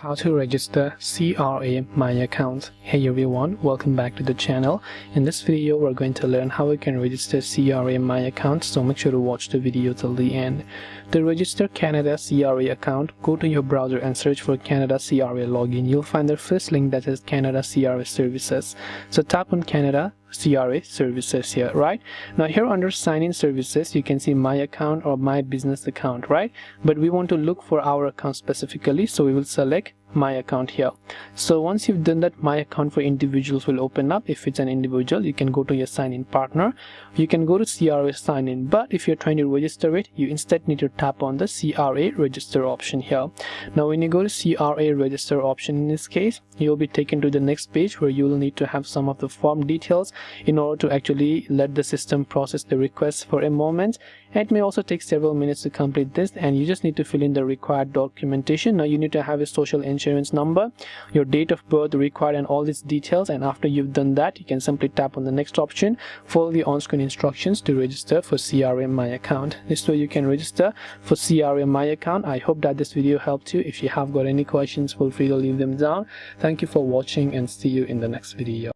How to register CRA My Account. Hey everyone, welcome back to the channel. In this video we're going to learn how we can register CRA My Account, so make sure to watch the video till the end. To register Canada CRA account, go to your browser and search for Canada CRA login. You'll find the first link that is Canada CRA Services. So tap on Canada CRA Services here, right? Now here under sign in services you can see my account or my business account, right? But we want to look for our account specifically, so we will select my account here. So once you've done that, my account for individuals will open up. If it's an individual, you can go to your sign in partner, you can go to CRA sign in, but if you're trying to register it, you instead need to tap on the CRA register option here. Now when you go to CRA register option, in this case you'll be taken to the next page where you will need to have some of the form details in order to actually let the system process the request for a moment. It may also take several minutes to complete this, and you just need to fill in the required documentation. Now you need to have a social insurance number, your date of birth required, and all these details. And after you've done that, you can simply tap on the next option, follow the on-screen instructions to register for CRA My Account. This way you can register for CRA My Account. I hope that this video helped you. If you have got any questions, feel free to leave them down. Thank you for watching and see you in the next video.